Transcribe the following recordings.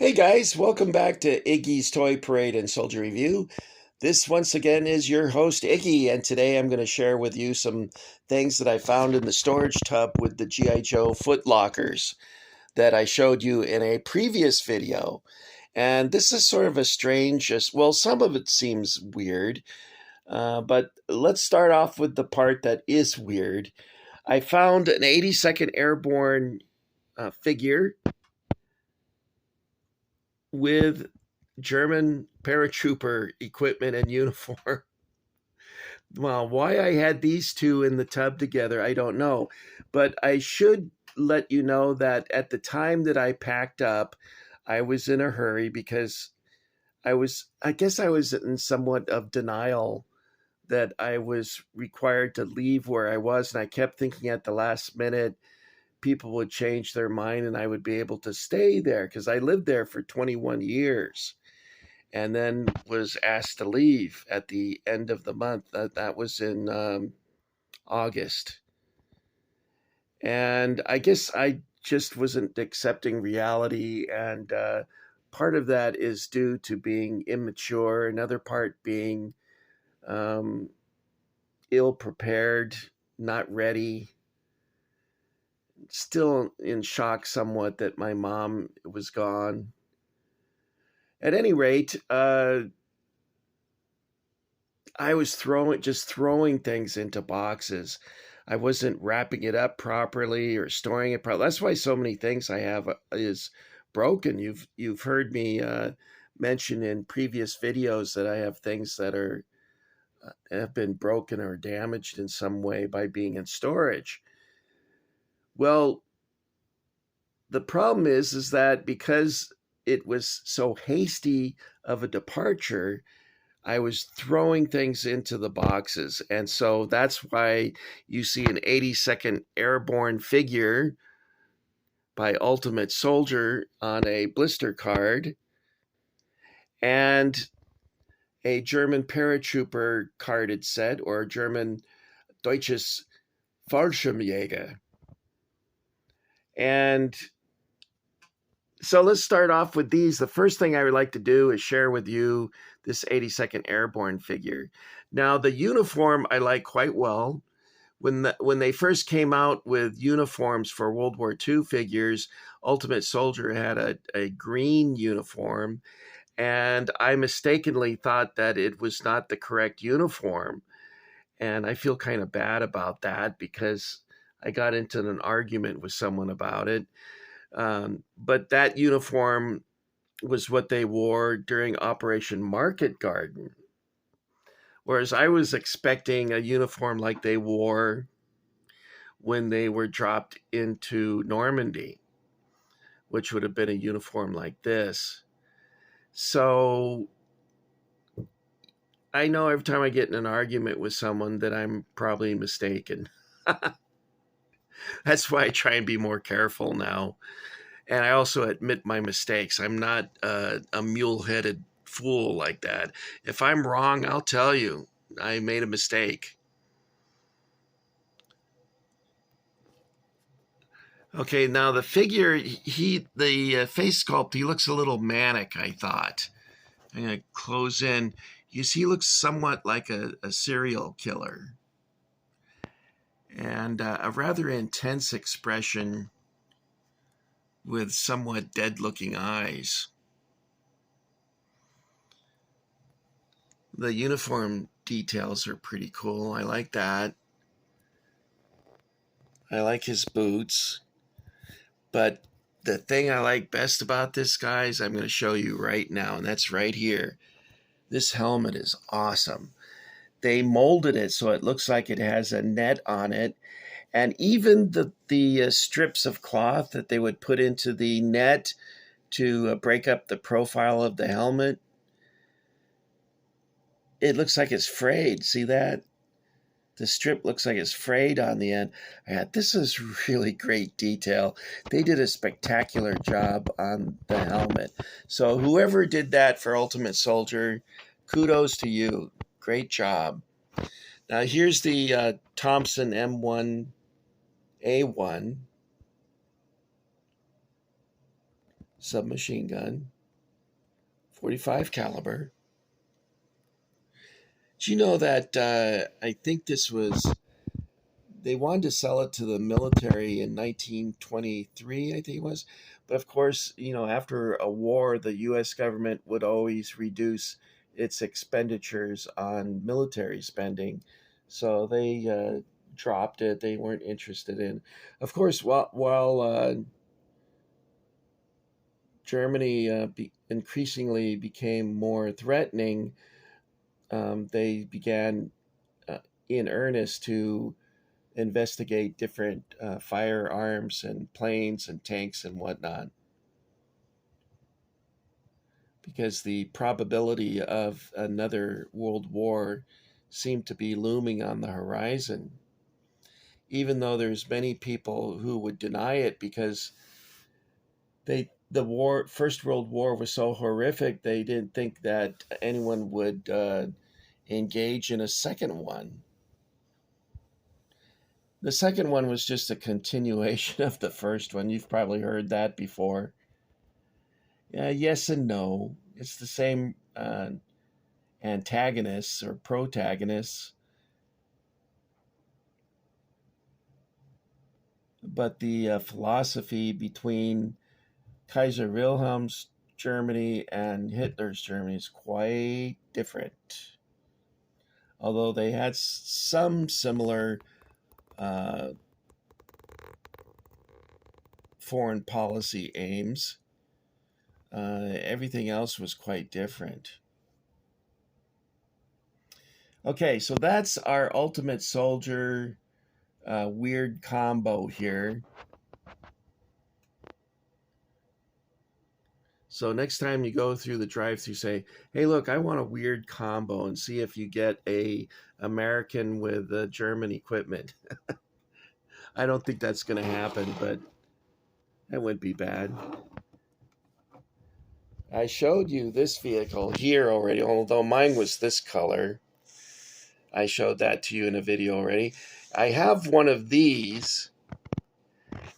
Hey guys, welcome back to Iggy's Toy Parade and Soldier Review. This once again is your host Iggy, and today I'm going to share with you some things that I found in the storage tub with the G.I. Joe foot lockers that I showed you in a previous video. And this is sort of a strange, well, some of it seems weird, but let's start off with the part that is weird. I found an 82nd Airborne figure with German paratrooper equipment and uniform. Well, why I had these two in the tub together, I don't know. But I should let you know that at the time that I packed up, I was in a hurry because I guess I was in somewhat of denial that I was required to leave where I was. And I kept thinking at the last minute, people would change their mind and I would be able to stay there because I lived there for 21 years and then was asked to leave at the end of the month. That was in August. And I guess I just wasn't accepting reality. And part of that is due to being immature, another part being um, ill prepared, not ready, still in shock somewhat that my mom was gone. At any rate, I was throwing things into boxes. I wasn't wrapping it up properly or storing it properly. That's why so many things I have is broken. You've heard me mention in previous videos that I have things that are have been broken or damaged in some way by being in storage. Well, the problem is that because it was so hasty of a departure, I was throwing things into the boxes. And so that's why you see an 82nd Airborne figure by Ultimate Soldier on a blister card and a German paratrooper carded set or a German Deutsches Fallschirmjäger. And so let's start off with these. The first thing I would like to do is share with you this 82nd Airborne figure. Now, the uniform I like quite well. When they first came out with uniforms for World War II figures, Ultimate Soldier had a green uniform, and I mistakenly thought that it was not the correct uniform. And I feel kind of bad about that because I got into an argument with someone about it. But that uniform was what they wore during Operation Market Garden. Whereas I was expecting a uniform like they wore when they were dropped into Normandy, which would have been a uniform like this. So I know every time I get in an argument with someone that I'm probably mistaken. That's why I try and be more careful now. And I also admit my mistakes. I'm not a mule-headed fool like that. If I'm wrong, I'll tell you I made a mistake. Okay, now the figure, the face sculpt, he looks a little manic, I thought. I'm going to close in. You see, he looks somewhat like a serial killer. And a rather intense expression with somewhat dead-looking eyes. The uniform details are pretty cool. I like that. I like his boots. But the thing I like best about this, guys, I'm going to show you right now, and that's right here. This helmet is awesome. They molded it so it looks like it has a net on it. And even the strips of cloth that they would put into the net to break up the profile of the helmet, it looks like it's frayed. See that? The strip looks like it's frayed on the end. This is really great detail. They did a spectacular job on the helmet. So whoever did that for Ultimate Soldier, kudos to you. Great job. Now here's the Thompson M1A1 submachine gun. .45 caliber. Do you know that I think this was, they wanted to sell it to the military in 1923, I think it was. But of course, after a war, the U.S. government would always reduce its expenditures on military spending. So they dropped it. They weren't interested in. Of course, while Germany increasingly became more threatening, they began in earnest to investigate different firearms and planes and tanks and whatnot, because the probability of another world war seemed to be looming on the horizon, even though there's many people who would deny it because the First World War was so horrific, they didn't think that anyone would engage in a second one. The second one was just a continuation of the first one. You've probably heard that before. Yes and no. It's the same antagonists or protagonists, but the philosophy between Kaiser Wilhelm's Germany and Hitler's Germany is quite different. Although they had some similar foreign policy aims, everything else was quite different. Okay, so that's our Ultimate Soldier weird combo here. So next time you go through the drive-thru, say, "Hey, look, I want a weird combo," and see if you get a American with German equipment. I don't think that's going to happen, but that wouldn't be bad. I showed you this vehicle here already, although mine was this color. I showed that to you in a video already. I have one of these,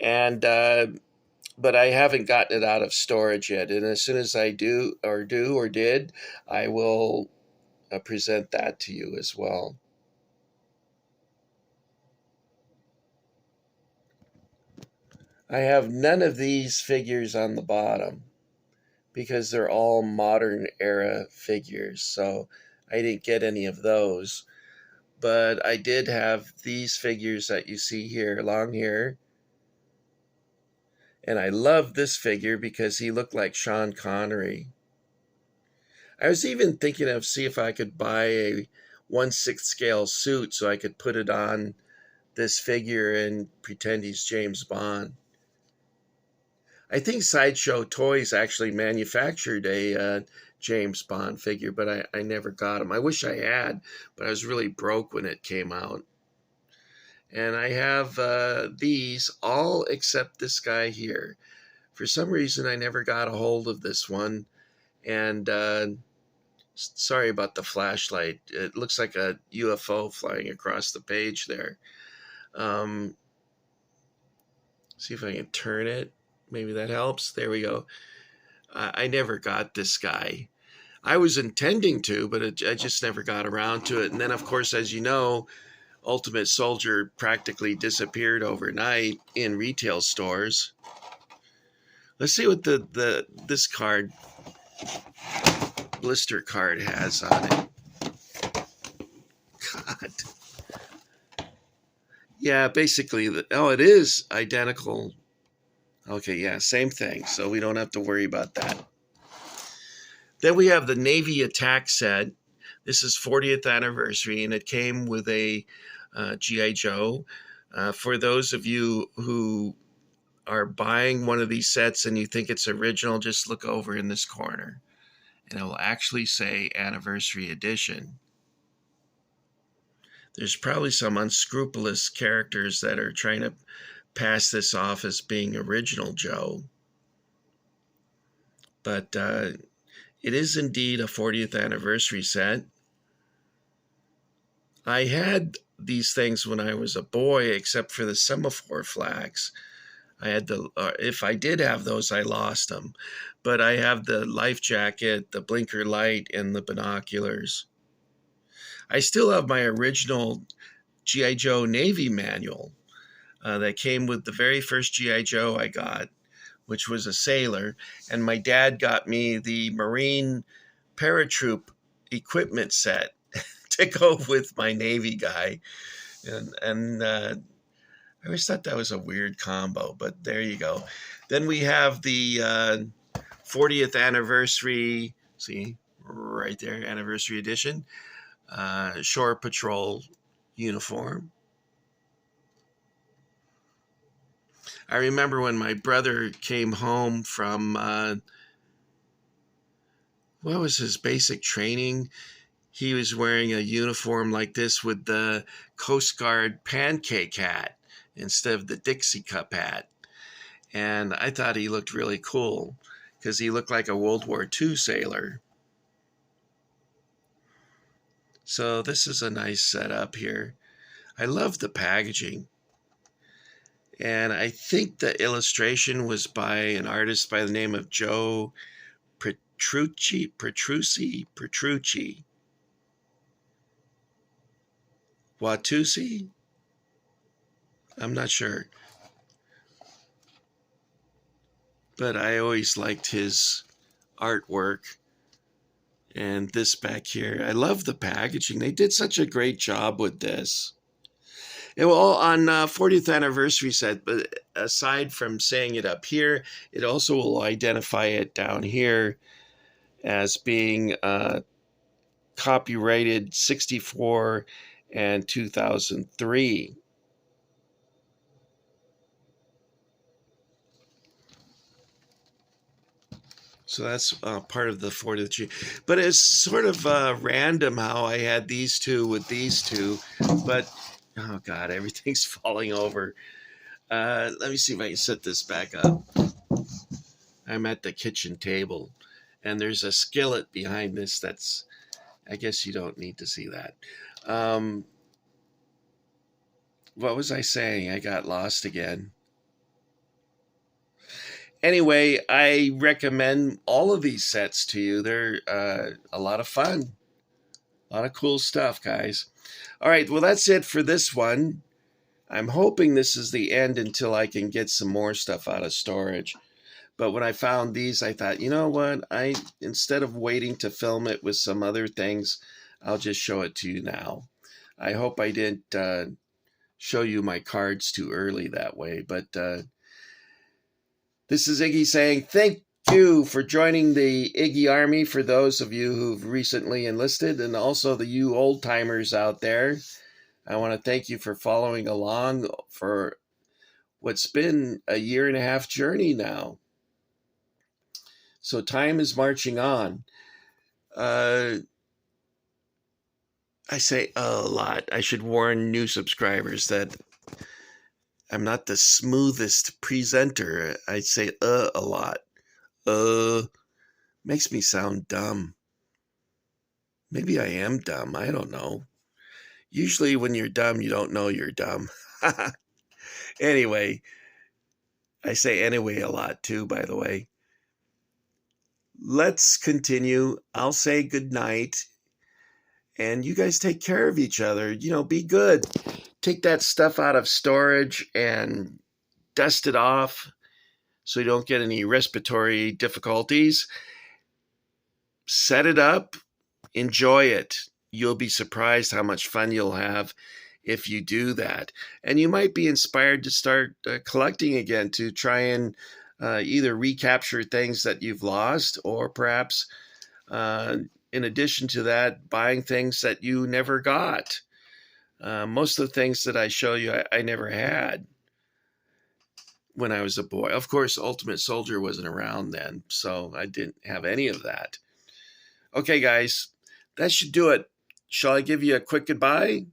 and but I haven't gotten it out of storage yet. And as soon as I do or did, I will present that to you as well. I have none of these figures on the bottom because they're all modern era figures, so I didn't get any of those. But I did have these figures that you see here, long here. And I love this figure because he looked like Sean Connery. I was even thinking of see if I could buy a 1/6 scale suit so I could put it on this figure and pretend he's James Bond. I think Sideshow Toys actually manufactured a James Bond figure, but I never got him. I wish I had, but I was really broke when it came out. And I have these all except this guy here. For some reason, I never got a hold of this one. And sorry about the flashlight. It looks like a UFO flying across the page there. See if I can turn it. Maybe that helps. There we go. I never got this guy. I was intending to, but I just never got around to it. And then, of course, as you know, Ultimate Soldier practically disappeared overnight in retail stores. Let's see what this card, blister card, has on it. God. Yeah, basically, it is identical. Okay, yeah, same thing. So we don't have to worry about that. Then we have the Navy Attack set. This is 40th anniversary, and it came with a G.I. Joe. For those of you who are buying one of these sets and you think it's original, just look over in this corner, and it will actually say Anniversary Edition. There's probably some unscrupulous characters that are trying to pass this off as being original Joe. But it is indeed a 40th anniversary set. I had these things when I was a boy, except for the semaphore flags. I had if I did have those, I lost them. But I have the life jacket, the blinker light, and the binoculars. I still have my original G.I. Joe Navy manual that came with the very first G.I. Joe I got, which was a sailor. And my dad got me the Marine paratroop equipment set to go with my Navy guy. And I always thought that was a weird combo, but there you go. Then we have the 40th anniversary, see, right there, anniversary edition, Shore Patrol uniform. I remember when my brother came home from, what was his basic training? He was wearing a uniform like this with the Coast Guard pancake hat instead of the Dixie Cup hat. And I thought he looked really cool because he looked like a World War II sailor. So this is a nice setup here. I love the packaging. And I think the illustration was by an artist by the name of Joe Petrucci. Watusi? I'm not sure. But I always liked his artwork. And this back here, I love the packaging. They did such a great job with this. It will on 40th anniversary set, but aside from saying it up here, it also will identify it down here as being copyrighted 64 and 2003. So that's part of the 40th. But it's sort of random how I had these two with these two. But, oh, God, everything's falling over. Let me see if I can set this back up. I'm at the kitchen table, and there's a skillet behind this that's, I guess you don't need to see that. What was I saying? I got lost again. Anyway, I recommend all of these sets to you. They're a lot of fun. A lot of cool stuff, guys. All right, well, that's it for this one. I'm hoping this is the end until I can get some more stuff out of storage. But when I found these, I thought, you know what? Instead of waiting to film it with some other things, I'll just show it to you now. I hope I didn't show you my cards too early that way, but this is Iggy saying thank you for joining the Iggy Army for those of you who've recently enlisted, and also the you old timers out there. I want to thank you for following along for what's been a 1.5-year journey now. So time is marching on. I say a lot. I should warn new subscribers that I'm not the smoothest presenter. I say a lot. Makes me sound dumb. Maybe I am dumb. I don't know. Usually when you're dumb, you don't know you're dumb. Anyway, I say anyway a lot too, by the way. Let's continue. I'll say good night. And you guys take care of each other. You know, be good. Take that stuff out of storage and dust it off so you don't get any respiratory difficulties. Set it up. Enjoy it. You'll be surprised how much fun you'll have if you do that. And you might be inspired to start collecting again, to try and either recapture things that you've lost, or perhaps in addition to that, buying things that you never got. Most of the things that I show you, I never had when I was a boy. Of course, Ultimate Soldier wasn't around then, so I didn't have any of that. Okay, guys, that should do it. Shall I give you a quick goodbye?